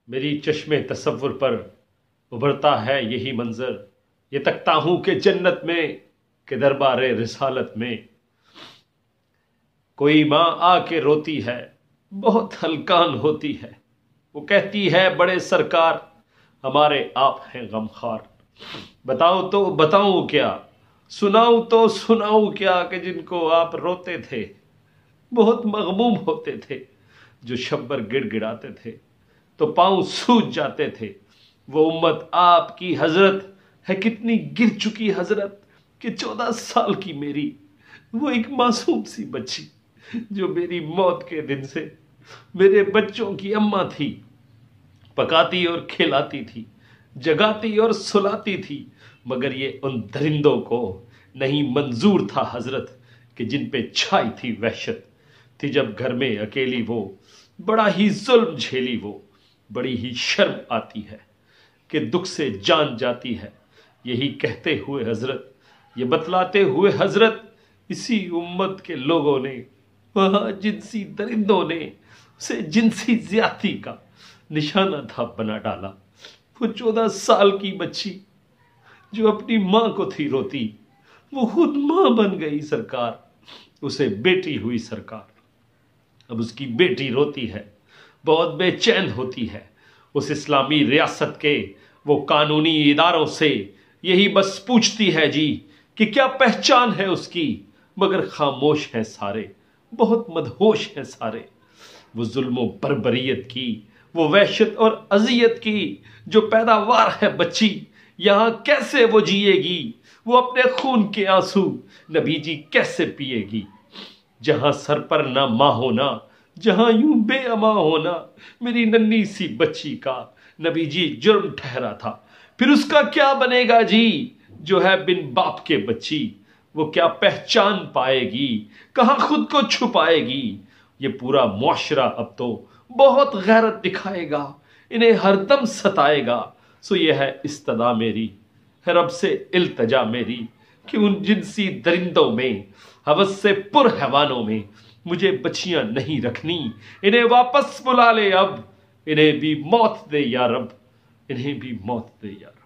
میری چشم تصور پر ابھرتا ہے یہی منظر، یہ تکتا ہوں کہ جنت میں کہ دربار رسالت میں کوئی ماں آ کے روتی ہے، بہت ہلکان ہوتی ہے، وہ کہتی ہے بڑے سرکار ہمارے آپ ہیں غمخوار۔ بتاؤ تو بتاؤں کیا، سناؤں تو سناؤں کیا کہ جن کو آپ روتے تھے بہت مغموم ہوتے تھے، جو شبر گڑ گڑاتے تھے تو پاؤں سوج جاتے تھے۔ وہ امت آپ کی حضرت ہے کتنی گر چکی حضرت کہ 14 سال کی میری وہ ایک معصوم سی بچی جو میری موت کے دن سے میرے بچوں کی اماں تھی، پکاتی اور کھلاتی تھی، جگاتی اور سلاتی تھی، مگر یہ ان درندوں کو نہیں منظور تھا حضرت کہ جن پہ چھائی تھی وحشت تھی جب گھر میں اکیلی وہ، بڑا ہی ظلم جھیلی وہ، بڑی ہی شرم آتی ہے کہ دکھ سے جان جاتی ہے۔ یہی کہتے ہوئے حضرت، یہ بتلاتے ہوئے حضرت، اسی امت کے لوگوں نے، وہاں جنسی درندوں نے اسے جنسی زیادتی کا نشانہ تھا بنا ڈالا۔ وہ 14 سال کی بچی جو اپنی ماں کو تھی روتی، وہ خود ماں بن گئی سرکار، اسے بیٹی ہوئی سرکار۔ اب اس کی بیٹی روتی ہے، بہت بے چین ہوتی ہے، اس اسلامی ریاست کے وہ قانونی اداروں سے یہی بس پوچھتی ہے جی کہ کیا پہچان ہے اس کی، مگر خاموش ہیں سارے، بہت مدہوش ہیں سارے۔ وہ ظلم و بربریت کی، وہ وحشت اور اذیت کی جو پیداوار ہے بچی، یہاں کیسے وہ جیے گی، وہ اپنے خون کے آنسو نبی جی کیسے پیے گی۔ جہاں سر پر نہ ماں ہونا، جہاں یوں بے اما ہونا میری ننھی سی بچی کا نبی جی جرم ٹھہرا تھا، پھر اس کا کیا بنے گا جی جو ہے بن باپ کے بچی، وہ کیا پہچان پائے گی، کہاں خود کو چھپائے گی۔ یہ پورا معاشرہ اب تو بہت غیرت دکھائے گا، انہیں ہر دم ستائے گا، سو یہ ہے استدا میری، ہے رب سے التجا میری کہ ان جنسی درندوں میں، ہوس سے پر حیوانوں میں مجھے بچیاں نہیں رکھنی، انہیں واپس بلا لے اب، انہیں بھی موت دے یا رب، انہیں بھی موت دے یا رب۔